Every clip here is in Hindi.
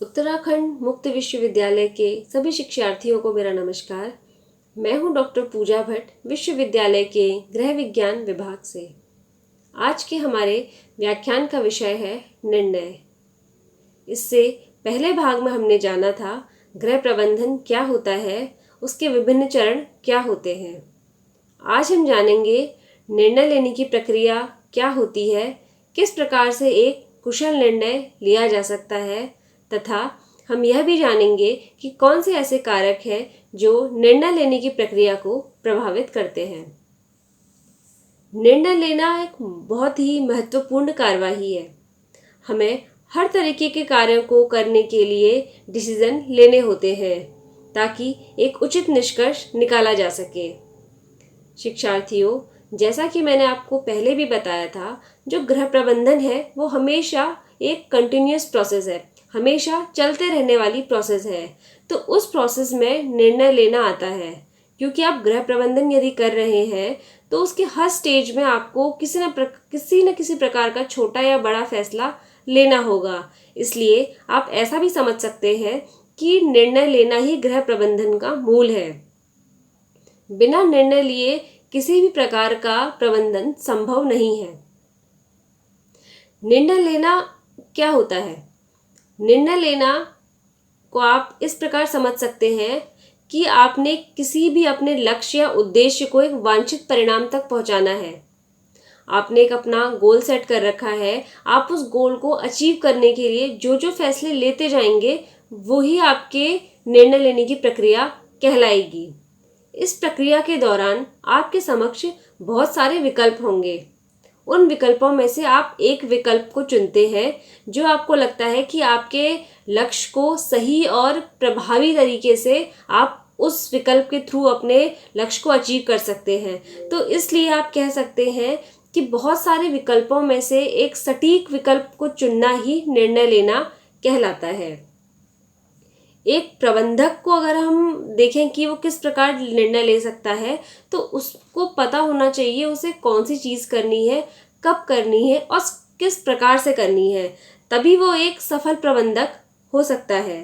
उत्तराखंड मुक्त विश्वविद्यालय के सभी शिक्षार्थियों को मेरा नमस्कार। मैं हूं डॉक्टर पूजा भट्ट, विश्वविद्यालय के गृह विज्ञान विभाग से। आज के हमारे व्याख्यान का विषय है निर्णय। इससे पहले भाग में हमने जाना था गृह प्रबंधन क्या होता है, उसके विभिन्न चरण क्या होते हैं। आज हम जानेंगे निर्णय लेने की प्रक्रिया क्या होती है, किस प्रकार से एक कुशल निर्णय लिया जा सकता है, तथा हम यह भी जानेंगे कि कौन से ऐसे कारक हैं जो निर्णय लेने की प्रक्रिया को प्रभावित करते हैं। निर्णय लेना एक बहुत ही महत्वपूर्ण कार्यवाही है। हमें हर तरीके के कार्यों को करने के लिए डिसीजन लेने होते हैं ताकि एक उचित निष्कर्ष निकाला जा सके। शिक्षार्थियों, जैसा कि मैंने आपको पहले भी बताया था, जो गृह प्रबंधन है वो हमेशा एक कंटिन्यूअस प्रोसेस है, हमेशा चलते रहने वाली प्रोसेस है। तो उस प्रोसेस में निर्णय लेना आता है, क्योंकि आप गृह प्रबंधन यदि कर रहे हैं तो उसके हर स्टेज में आपको किसी न किसी प्रकार का छोटा या बड़ा फैसला लेना होगा। इसलिए आप ऐसा भी समझ सकते हैं कि निर्णय लेना ही गृह प्रबंधन का मूल है। बिना निर्णय लिए किसी भी प्रकार का प्रबंधन संभव नहीं है। निर्णय लेना क्या होता है? निर्णय लेना को आप इस प्रकार समझ सकते हैं कि आपने किसी भी अपने लक्ष्य या उद्देश्य को एक वांछित परिणाम तक पहुंचाना है। आपने एक अपना गोल सेट कर रखा है। आप उस गोल को अचीव करने के लिए जो जो फैसले लेते जाएंगे वही आपके निर्णय लेने की प्रक्रिया कहलाएगी। इस प्रक्रिया के दौरान आपके समक्ष बहुत सारे विकल्प होंगे। उन विकल्पों में से आप एक विकल्प को चुनते हैं जो आपको लगता है कि आपके लक्ष्य को सही और प्रभावी तरीके से आप उस विकल्प के थ्रू अपने लक्ष्य को अचीव कर सकते हैं। तो इसलिए आप कह सकते हैं कि बहुत सारे विकल्पों में से एक सटीक विकल्प को चुनना ही निर्णय लेना कहलाता है। एक प्रबंधक को अगर हम देखें कि वो किस प्रकार निर्णय ले सकता है, तो उसको पता होना चाहिए उसे कौन सी चीज़ करनी है, कब करनी है और किस प्रकार से करनी है, तभी वो एक सफल प्रबंधक हो सकता है।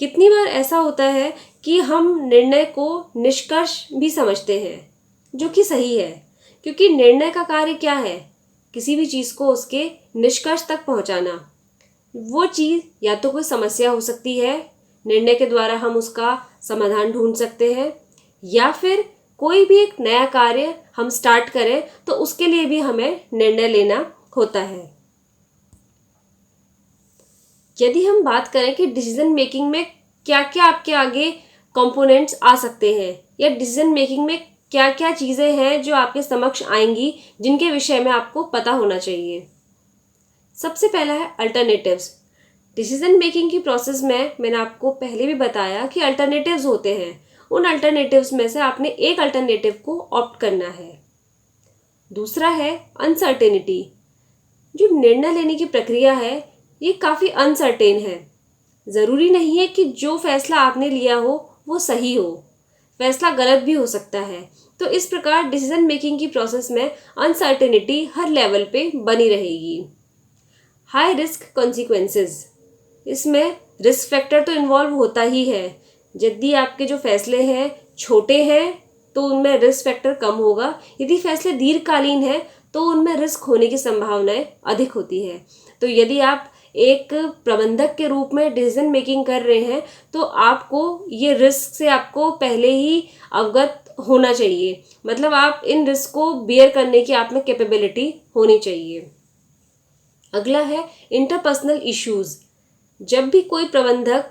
कितनी बार ऐसा होता है कि हम निर्णय को निष्कर्ष भी समझते हैं, जो कि सही है, क्योंकि निर्णय का कार्य क्या है? किसी भी चीज़ को उसके निष्कर्ष तक पहुंचाना। वो चीज़ या तो कोई समस्या हो सकती है, निर्णय के द्वारा हम उसका समाधान ढूंढ सकते हैं, या फिर कोई भी एक नया कार्य हम स्टार्ट करें तो उसके लिए भी हमें निर्णय लेना होता है। यदि हम बात करें कि डिसीजन मेकिंग में क्या क्या आपके आगे कंपोनेंट्स आ सकते हैं, या डिसीजन मेकिंग में क्या क्या चीज़ें हैं जो आपके समक्ष आएंगी जिनके विषय में आपको पता होना चाहिए। सबसे पहला है अल्टरनेटिव्स। डिसीजन मेकिंग की प्रोसेस में मैंने आपको पहले भी बताया कि अल्टरनेटिव्स होते हैं। उन अल्टरनेटिव्स में से आपने एक अल्टरनेटिव को ऑप्ट करना है। दूसरा है अनसर्टेनिटी। जो निर्णय लेने की प्रक्रिया है ये काफ़ी अनसर्टेन है। ज़रूरी नहीं है कि जो फैसला आपने लिया हो वो सही हो, फैसला गलत भी हो सकता है। तो इस प्रकार डिसीजन मेकिंग की प्रोसेस में अनसर्टेनिटी हर लेवल पे बनी रहेगी। High risk consequences. इसमें रिस्क फैक्टर तो इन्वॉल्व होता ही है। यदि आपके जो फैसले हैं छोटे हैं तो उनमें रिस्क फैक्टर कम होगा, यदि फैसले दीर्घकालीन है तो उनमें रिस्क होने की संभावनाएं अधिक होती है। तो यदि आप एक प्रबंधक के रूप में डिसीजन मेकिंग कर रहे हैं तो आपको ये रिस्क से आपको पहले ही अवगत होना चाहिए। मतलब आप इन रिस्क को बेयर करने की आप में कैपेबिलिटी होनी चाहिए। अगला है इंटरपर्सनल इश्यूज। जब भी कोई प्रबंधक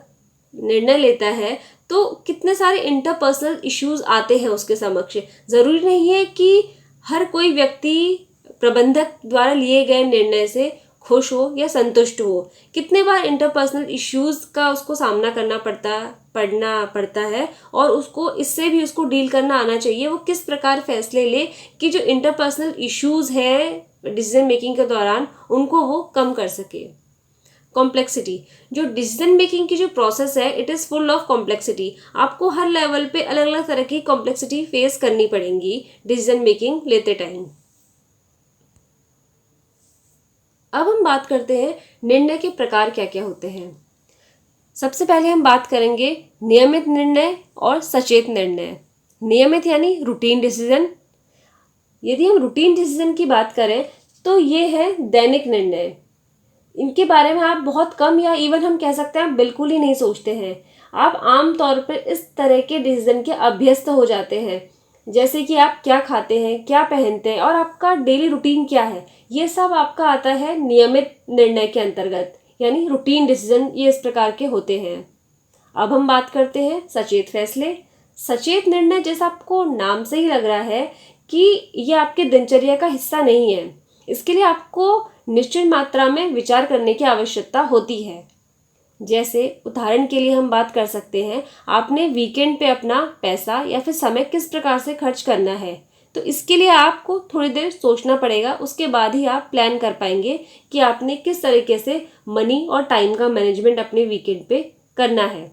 निर्णय लेता है तो कितने सारे इंटरपर्सनल इश्यूज आते हैं उसके समक्ष। ज़रूरी नहीं है कि हर कोई व्यक्ति प्रबंधक द्वारा लिए गए निर्णय से खुश हो या संतुष्ट हो। कितने बार इंटरपर्सनल इश्यूज का उसको सामना करना पड़ता है और उसको इससे भी उसको डील करना आना चाहिए। वो किस प्रकार फैसले ले कि जो इंटरपर्सनल इश्यूज हैं डिसीजन मेकिंग के दौरान उनको वो कम कर सके। कॉम्प्लेक्सिटी। जो डिसीजन मेकिंग की जो प्रोसेस है it is full of complexity. आपको हर लेवल पे अलग अलग तरह की कॉम्प्लेक्सिटी फेस करनी पड़ेंगी डिसीजन मेकिंग लेते टाइम। अब हम बात करते हैं निर्णय के प्रकार क्या क्या होते हैं। सबसे पहले हम बात करेंगे नियमित निर्णय और सचेत निर्णय। नियमित यानी रूटीन डिसीजन। यदि हम रूटीन डिसीजन की बात करें तो ये है दैनिक निर्णय। इनके बारे में आप बहुत कम या इवन हम कह सकते हैं आप बिल्कुल ही नहीं सोचते हैं। आप आम तौर पर इस तरह के डिसीजन के अभ्यस्त हो जाते हैं, जैसे कि आप क्या खाते हैं, क्या पहनते हैं और आपका डेली रूटीन क्या है। ये सब आपका आता है नियमित निर्णय के अंतर्गत, यानी रूटीन डिसीजन ये इस प्रकार के होते हैं। अब हम बात करते हैं सचेत फैसले। सचेत निर्णय, जैसा आपको नाम से ही लग रहा है कि ये आपके दिनचर्या का हिस्सा नहीं है, इसके लिए आपको निश्चित मात्रा में विचार करने की आवश्यकता होती है। जैसे उदाहरण के लिए हम बात कर सकते हैं, आपने वीकेंड पे अपना पैसा या फिर समय किस प्रकार से खर्च करना है, तो इसके लिए आपको थोड़ी देर सोचना पड़ेगा। उसके बाद ही आप प्लान कर पाएंगे कि आपने किस तरीके से मनी और टाइम का मैनेजमेंट अपने वीकेंड पे करना है।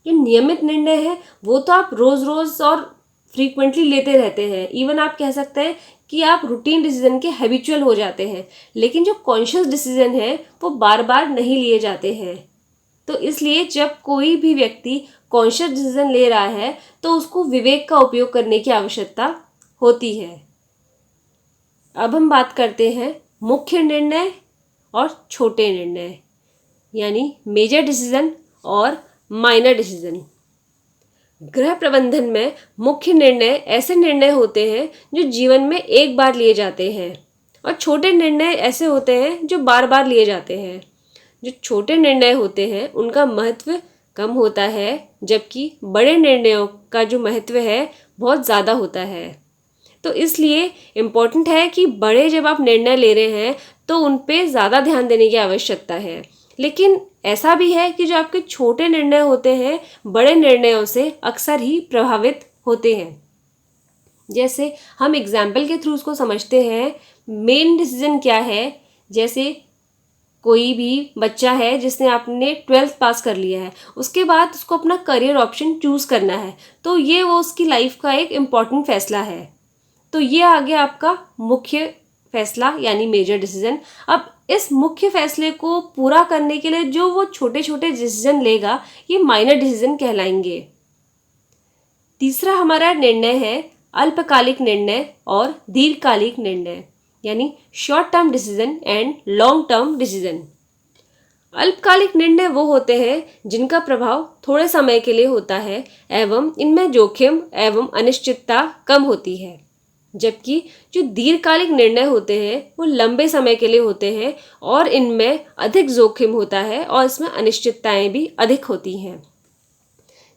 ये नियमित निर्णय है, वो तो आप रोज रोज और फ्रीक्वेंटली लेते रहते हैं। इवन आप कह सकते हैं कि आप रूटीन डिसीजन के हैबिचुअल हो जाते हैं, लेकिन जो कॉन्शियस डिसीजन है वो बार बार नहीं लिए जाते हैं। तो इसलिए जब कोई भी व्यक्ति कॉन्शियस डिसीजन ले रहा है तो उसको विवेक का उपयोग करने की आवश्यकता होती है। अब हम बात करते हैं मुख्य निर्णय और छोटे निर्णय, यानी मेजर डिसीजन और माइनर डिसीजन। गृह प्रबंधन में मुख्य निर्णय ऐसे निर्णय होते हैं जो जीवन में एक बार लिए जाते हैं, और छोटे निर्णय ऐसे होते हैं जो बार बार लिए जाते हैं। जो छोटे निर्णय होते हैं उनका महत्व कम होता है, जबकि बड़े निर्णयों का जो महत्व है बहुत ज़्यादा होता है। तो इसलिए इम्पोर्टेंट है कि बड़े जब आप निर्णय ले रहे हैं तो उन पे ज़्यादा ध्यान देने की आवश्यकता है। लेकिन ऐसा भी है कि जो आपके छोटे निर्णय होते हैं बड़े निर्णयों से अक्सर ही प्रभावित होते हैं। जैसे हम एग्जाम्पल के थ्रू उसको समझते हैं। मेन डिसीजन क्या है, जैसे कोई भी बच्चा है जिसने आपने 12th पास कर लिया है, उसके बाद उसको अपना करियर ऑप्शन चूज़ करना है, तो ये वो उसकी लाइफ का एक इम्पॉर्टेंट फैसला है। तो ये आ गया आपका मुख्य फैसला यानी मेजर डिसीजन। अब इस मुख्य फैसले को पूरा करने के लिए जो वो छोटे छोटे डिसीजन लेगा ये माइनर डिसीजन कहलाएंगे। तीसरा हमारा निर्णय है अल्पकालिक निर्णय और दीर्घकालिक निर्णय, यानी short term decision and long term decision. अल्पकालिक निर्णय वो होते हैं जिनका प्रभाव थोड़े समय के लिए होता है एवं इनमें जोखिम एवं अनिश्चितता कम होती है, जबकि जो दीर्घकालिक निर्णय होते हैं वो लंबे समय के लिए होते हैं और इनमें अधिक जोखिम होता है और इसमें अनिश्चितताएं भी अधिक होती हैं।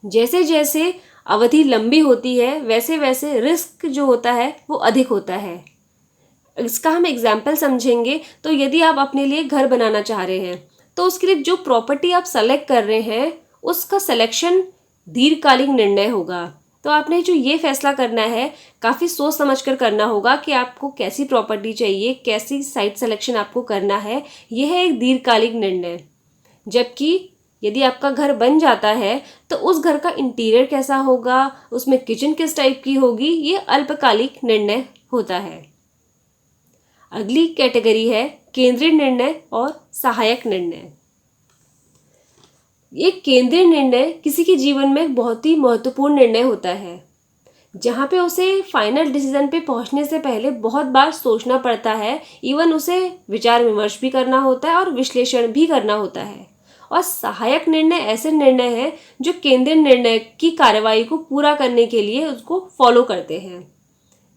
जैसे जैसे अवधि लंबी होती है वैसे वैसे रिस्क जो होता है वो अधिक होता है। इसका हम एग्जाम्पल समझेंगे तो यदि आप अपने लिए घर बनाना चाह रहे हैं तो उसके लिए जो प्रॉपर्टी आप सेलेक्ट कर रहे हैं उसका सिलेक्शन दीर्घकालिक निर्णय होगा। तो आपने जो ये फैसला करना है काफ़ी सोच समझ कर करना होगा कि आपको कैसी प्रॉपर्टी चाहिए, कैसी साइट सिलेक्शन आपको करना है। यह है एक दीर्घकालिक निर्णय। जबकि यदि आपका घर बन जाता है तो उस घर का इंटीरियर कैसा होगा, उसमें किचन किस टाइप की होगी, ये अल्पकालिक निर्णय होता है। अगली कैटेगरी है केंद्रीय निर्णय और सहायक निर्णय। एक केंद्रीय निर्णय किसी के जीवन में एक बहुत ही महत्वपूर्ण निर्णय होता है, जहाँ पे उसे फाइनल डिसीजन पे पहुँचने से पहले बहुत बार सोचना पड़ता है। इवन उसे विचार विमर्श भी करना होता है और विश्लेषण भी करना होता है। और सहायक निर्णय ऐसे निर्णय हैं जो केंद्रीय निर्णय की कार्रवाई को पूरा करने के लिए उसको फॉलो करते हैं।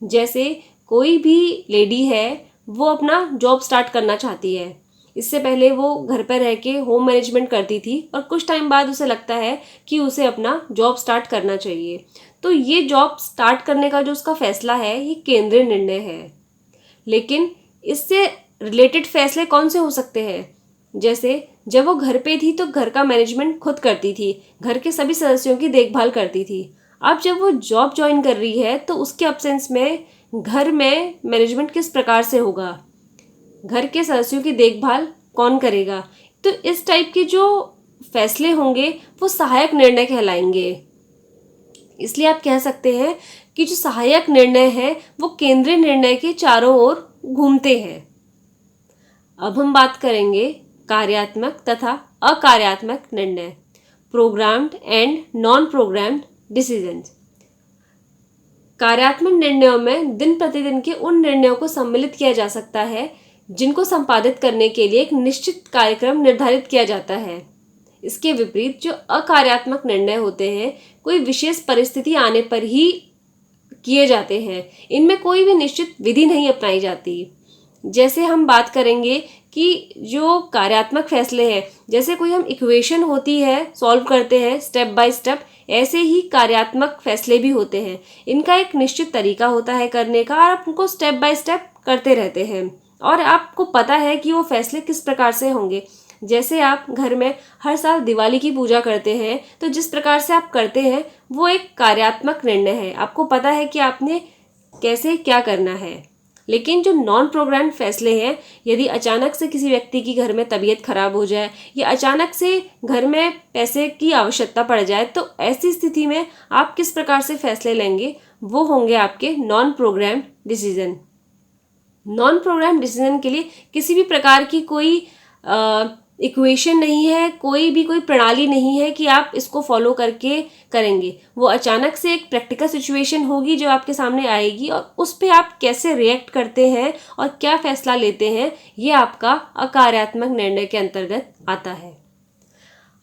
जैसे कोई भी लेडी है वो अपना जॉब स्टार्ट करना चाहती है। इससे पहले वो घर पर रह के होम मैनेजमेंट करती थी और कुछ टाइम बाद उसे लगता है कि उसे अपना जॉब स्टार्ट करना चाहिए। तो ये जॉब स्टार्ट करने का जो उसका फैसला है ये केंद्रीय निर्णय है। लेकिन इससे रिलेटेड फैसले कौन से हो सकते हैं, जैसे जब वो घर पे थी तो घर का मैनेजमेंट खुद करती थी, घर के सभी सदस्यों की देखभाल करती थी। अब जब वो जॉब ज्वाइन कर रही है तो उसके अब्सेंस में घर में मैनेजमेंट किस प्रकार से होगा, घर के सदस्यों की देखभाल कौन करेगा। तो इस टाइप के जो फैसले होंगे वो सहायक निर्णय कहलाएंगे। इसलिए आप कह सकते हैं कि जो सहायक निर्णय है वो केंद्रीय निर्णय के चारों ओर घूमते हैं। अब हम बात करेंगे कार्यात्मक तथा अकार्यात्मक निर्णय, programmed and non programmed decisions. कार्यात्मक निर्णयों में दिन प्रतिदिन के उन निर्णयों को सम्मिलित किया जा सकता है जिनको संपादित करने के लिए एक निश्चित कार्यक्रम निर्धारित किया जाता है। इसके विपरीत जो अकार्यात्मक निर्णय होते हैं कोई विशेष परिस्थिति आने पर ही किए जाते हैं। इनमें कोई भी निश्चित विधि नहीं अपनाई जाती। जैसे हम बात करेंगे कि जो कार्यात्मक फैसले हैं, जैसे कोई हम इक्वेशन होती है सॉल्व करते हैं स्टेप बाय स्टेप, ऐसे ही कार्यात्मक फैसले भी होते हैं। इनका एक निश्चित तरीका होता है करने का और आप उनको स्टेप बाय स्टेप करते रहते हैं और आपको पता है कि वो फैसले किस प्रकार से होंगे। जैसे आप घर में हर साल दिवाली की पूजा करते हैं तो जिस प्रकार से आप करते हैं वो एक कार्यात्मक निर्णय है, आपको पता है कि आपने कैसे क्या करना है। लेकिन जो नॉन प्रोग्राम्ड फैसले हैं, यदि अचानक से किसी व्यक्ति की घर में तबीयत खराब हो जाए या अचानक से घर में पैसे की आवश्यकता पड़ जाए, तो ऐसी स्थिति में आप किस प्रकार से फैसले लेंगे, वो होंगे आपके non programmed decision. Non programmed decision के लिए किसी भी प्रकार की कोई इक्वेशन नहीं है, कोई प्रणाली नहीं है कि आप इसको फॉलो करके करेंगे। वो अचानक से एक प्रैक्टिकल सिचुएशन होगी जो आपके सामने आएगी और उस पे आप कैसे रिएक्ट करते हैं और क्या फैसला लेते हैं, ये आपका अकार्यात्मक निर्णय के अंतर्गत आता है।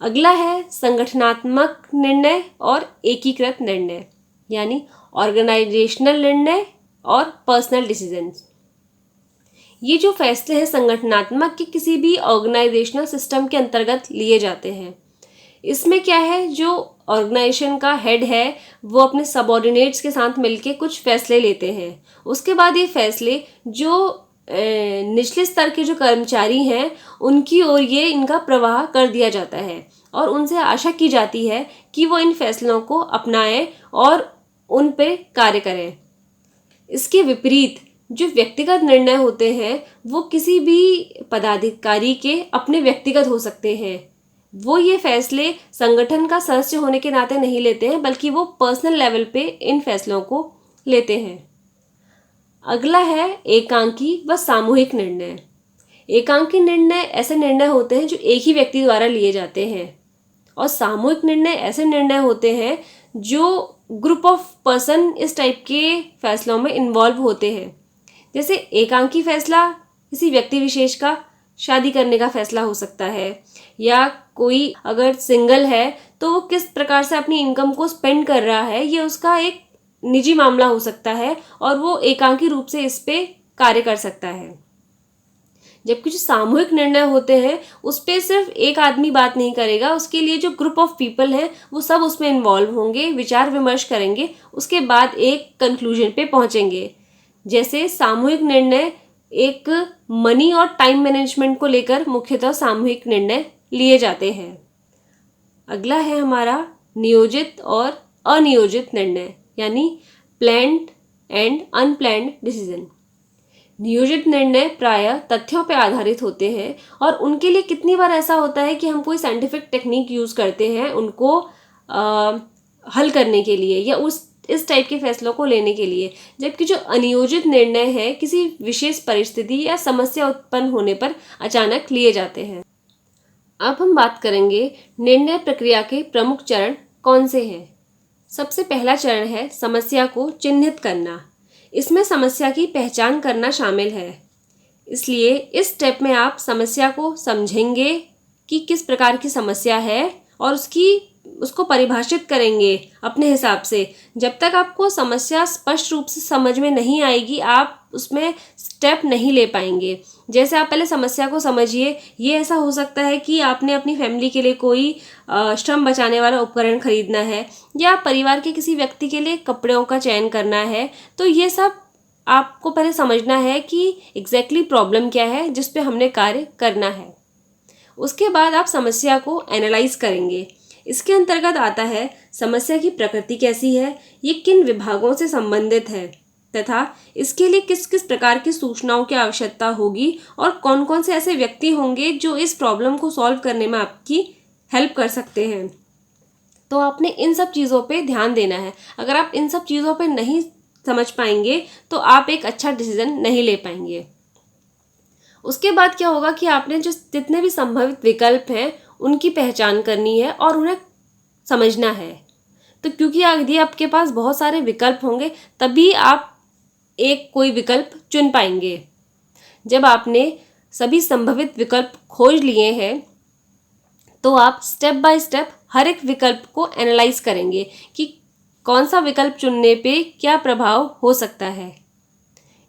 अगला है संगठनात्मक निर्णय और एकीकृत निर्णय, यानी ऑर्गेनाइजेशनल निर्णय और पर्सनल डिसीजंस। ये जो फैसले हैं संगठनात्मक के किसी भी ऑर्गेनाइजेशनल सिस्टम के अंतर्गत लिए जाते हैं। इसमें क्या है, जो ऑर्गेनाइजेशन का हेड है वो अपने सबऑर्डिनेट्स के साथ मिलके कुछ फैसले लेते हैं। उसके बाद ये फैसले जो निचले स्तर के जो कर्मचारी हैं उनकी ओर ये इनका प्रवाह कर दिया जाता है और उनसे आशा की जाती है कि वो इन फैसलों को अपनाएं और उन पे कार्य करें। इसके विपरीत जो व्यक्तिगत निर्णय होते हैं वो किसी भी पदाधिकारी के अपने व्यक्तिगत हो सकते हैं। वो ये फैसले संगठन का सदस्य होने के नाते नहीं लेते हैं, बल्कि वो पर्सनल लेवल पे इन फैसलों को लेते हैं। अगला है एकांकी व सामूहिक निर्णय। एकांकी निर्णय ऐसे निर्णय होते हैं जो एक ही व्यक्ति द्वारा लिए जाते हैं और सामूहिक निर्णय ऐसे निर्णय होते हैं जो ग्रुप ऑफ पर्सन इस टाइप के फैसलों में इन्वॉल्व होते हैं। जैसे एकांकी फैसला किसी व्यक्ति विशेष का शादी करने का फैसला हो सकता है, या कोई अगर सिंगल है तो वो किस प्रकार से अपनी इनकम को स्पेंड कर रहा है, ये उसका एक निजी मामला हो सकता है और वो एकांकी रूप से इस पे कार्य कर सकता है। जबकि जो सामूहिक निर्णय होते हैं उस पे सिर्फ एक आदमी बात नहीं करेगा, उसके लिए जो ग्रुप ऑफ पीपल हैं वो सब उसमें इन्वॉल्व होंगे, विचार विमर्श करेंगे, उसके बाद एक कंक्लूजन पे पहुंचेंगे। जैसे सामूहिक निर्णय एक मनी और टाइम मैनेजमेंट को लेकर मुख्यतः सामूहिक निर्णय लिए जाते हैं। अगला है हमारा नियोजित और अनियोजित निर्णय, यानी प्लैन्ड एंड अनप्लैन्ड डिसीजन। नियोजित निर्णय प्रायः तथ्यों पर आधारित होते हैं और उनके लिए कितनी बार ऐसा होता है कि हम कोई साइंटिफिक टेक्निक यूज़ करते हैं उनको हल करने के लिए या इस टाइप के फैसलों को लेने के लिए। जबकि जो अनियोजित निर्णय है किसी विशेष परिस्थिति या समस्या उत्पन्न होने पर अचानक लिए जाते हैं। अब हम बात करेंगे निर्णय प्रक्रिया के प्रमुख चरण कौन से हैं। सबसे पहला चरण है समस्या को चिन्हित करना। इसमें समस्या की पहचान करना शामिल है। इसलिए इस स्टेप में आप समस्या को समझेंगे कि किस प्रकार की समस्या है और उसको परिभाषित करेंगे अपने हिसाब से। जब तक आपको समस्या स्पष्ट रूप से समझ में नहीं आएगी आप उसमें स्टेप नहीं ले पाएंगे। जैसे आप पहले समस्या को समझिए। ये ऐसा हो सकता है कि आपने अपनी फैमिली के लिए कोई श्रम बचाने वाला उपकरण खरीदना है या परिवार के किसी व्यक्ति के लिए कपड़ों का चयन करना है। तो ये सब आपको पहले समझना है कि एग्जैक्टली प्रॉब्लम क्या है जिस पे हमने कार्य करना है। उसके बाद आप समस्या को एनालाइज करेंगे। इसके अंतर्गत आता है समस्या की प्रकृति कैसी है, ये किन विभागों से संबंधित है तथा इसके लिए किस किस प्रकार की सूचनाओं की आवश्यकता होगी और कौन कौन से ऐसे व्यक्ति होंगे जो इस प्रॉब्लम को सॉल्व करने में आपकी हेल्प कर सकते हैं। तो आपने इन सब चीज़ों पे ध्यान देना है। अगर आप इन सब चीज़ों पे नहीं समझ पाएंगे तो आप एक अच्छा डिसीजन नहीं ले पाएंगे। उसके बाद क्या होगा कि आपने जो जितने भी संभावित विकल्प हैं उनकी पहचान करनी है और उन्हें समझना है। तो क्योंकि यदि आपके पास बहुत सारे विकल्प होंगे तभी आप एक कोई विकल्प चुन पाएंगे। जब आपने सभी संभावित विकल्प खोज लिए हैं तो आप स्टेप बाय स्टेप हर एक विकल्प को एनालाइज करेंगे कि कौन सा विकल्प चुनने पे क्या प्रभाव हो सकता है।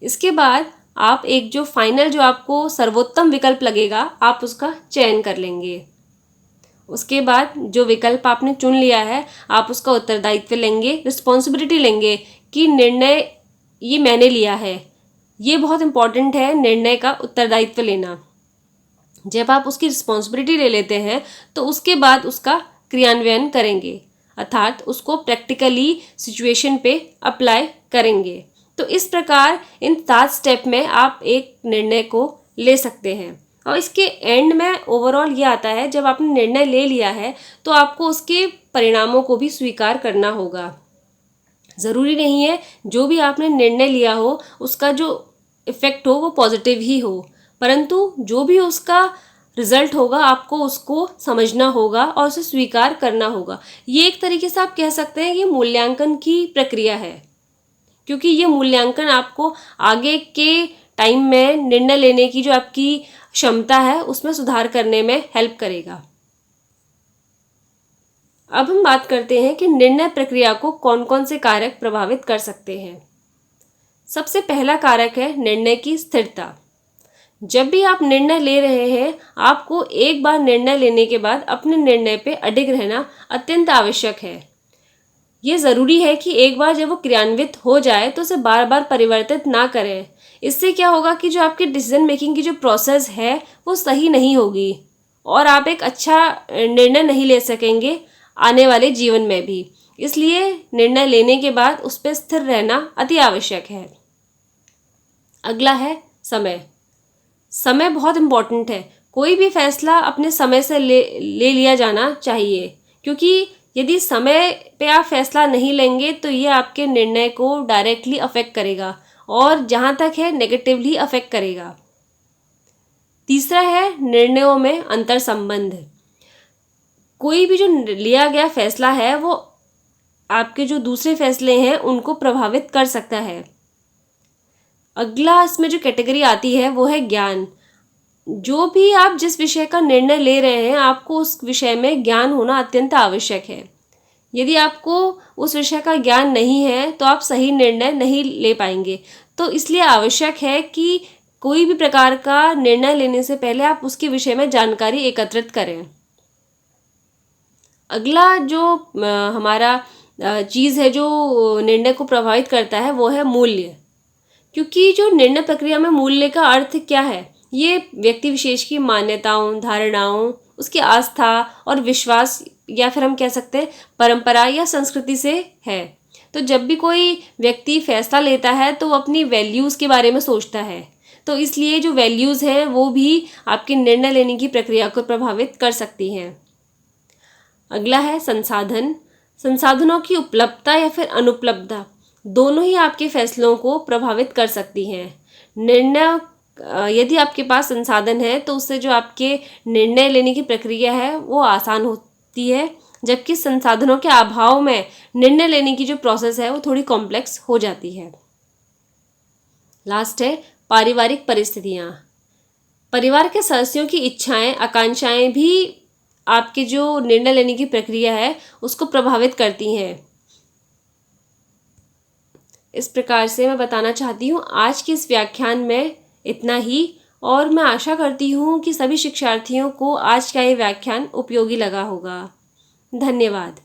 इसके बाद आप एक जो फाइनल जो आपको सर्वोत्तम विकल्प लगेगा आप उसका चयन कर लेंगे। उसके बाद जो विकल्प आपने चुन लिया है आप उसका उत्तरदायित्व लेंगे, रिस्पॉन्सिबिलिटी लेंगे कि निर्णय ये मैंने लिया है। ये बहुत इम्पॉर्टेंट है, निर्णय का उत्तरदायित्व लेना। जब आप उसकी रिस्पॉन्सिबिलिटी ले लेते हैं तो उसके बाद उसका क्रियान्वयन करेंगे, अर्थात उसको प्रैक्टिकली सिचुएशन पे अप्लाई करेंगे। तो इस प्रकार इन 7 स्टेप में आप एक निर्णय को ले सकते हैं। और इसके एंड में ओवरऑल ये आता है, जब आपने निर्णय ले लिया है तो आपको उसके परिणामों को भी स्वीकार करना होगा। ज़रूरी नहीं है जो भी आपने निर्णय लिया हो उसका जो इफ़ेक्ट हो वो पॉजिटिव ही हो, परंतु जो भी उसका रिजल्ट होगा आपको उसको समझना होगा और उसे स्वीकार करना होगा। ये एक तरीके से आप कह सकते हैं ये मूल्यांकन की प्रक्रिया है, क्योंकि ये मूल्यांकन आपको आगे के टाइम में निर्णय लेने की जो आपकी क्षमता है उसमें सुधार करने में हेल्प करेगा। अब हम बात करते हैं कि निर्णय प्रक्रिया को कौन कौन से कारक प्रभावित कर सकते हैं। सबसे पहला कारक है निर्णय की स्थिरता। जब भी आप निर्णय ले रहे हैं आपको एक बार निर्णय लेने के बाद अपने निर्णय पे अडिग रहना अत्यंत आवश्यक है। ये ज़रूरी है कि एक बार जब वो क्रियान्वित हो जाए तो उसे बार बार परिवर्तित ना करें। इससे क्या होगा कि जो आपकी डिसीजन मेकिंग की जो प्रोसेस है वो सही नहीं होगी और आप एक अच्छा निर्णय नहीं ले सकेंगे आने वाले जीवन में भी। इसलिए निर्णय लेने के बाद उस पर स्थिर रहना अति आवश्यक है। अगला है समय। समय बहुत इम्पोर्टेंट है। कोई भी फैसला अपने समय से ले लिया जाना चाहिए, क्योंकि यदि समय पे आप फैसला नहीं लेंगे तो ये आपके निर्णय को डायरेक्टली अफेक्ट करेगा और जहाँ तक है नेगेटिवली अफेक्ट करेगा। तीसरा है निर्णयों में अंतर संबंध। कोई भी जो लिया गया फैसला है वो आपके जो दूसरे फैसले हैं उनको प्रभावित कर सकता है। अगला इसमें जो कैटेगरी आती है वो है ज्ञान। जो भी आप जिस विषय का निर्णय ले रहे हैं आपको उस विषय में ज्ञान होना अत्यंत आवश्यक है। यदि आपको उस विषय का ज्ञान नहीं है तो आप सही निर्णय नहीं ले पाएंगे। तो इसलिए आवश्यक है कि कोई भी प्रकार का निर्णय लेने से पहले आप उसके विषय में जानकारी एकत्रित करें। अगला जो हमारा चीज़ है जो निर्णय को प्रभावित करता है वो है मूल्य। क्योंकि जो निर्णय प्रक्रिया में मूल्य का अर्थ क्या है, ये व्यक्ति विशेष की मान्यताओं, धारणाओं, उसकी आस्था और विश्वास या फिर हम कह सकते हैं परंपरा या संस्कृति से है। तो जब भी कोई व्यक्ति फैसला लेता है तो वो अपनी वैल्यूज़ के बारे में सोचता है। तो इसलिए जो वैल्यूज़ हैं वो भी आपकी निर्णय लेने की प्रक्रिया को प्रभावित कर सकती हैं। अगला है संसाधन। संसाधनों की उपलब्धता या फिर अनुपलब्धता दोनों ही आपके फैसलों को प्रभावित कर सकती हैं। निर्णय यदि आपके पास संसाधन है तो उससे जो आपके निर्णय लेने की प्रक्रिया है वो आसान होती है, जबकि संसाधनों के अभाव में निर्णय लेने की जो प्रोसेस है वो थोड़ी कॉम्प्लेक्स हो जाती है। लास्ट है पारिवारिक परिस्थितियाँ। परिवार के सदस्यों की इच्छाएं, आकांक्षाएं भी आपके जो निर्णय लेने की प्रक्रिया है उसको प्रभावित करती हैं। इस प्रकार से मैं बताना चाहती हूँ आज के इस व्याख्यान में इतना ही, और मैं आशा करती हूँ कि सभी शिक्षार्थियों को आज का ये व्याख्यान उपयोगी लगा होगा। धन्यवाद।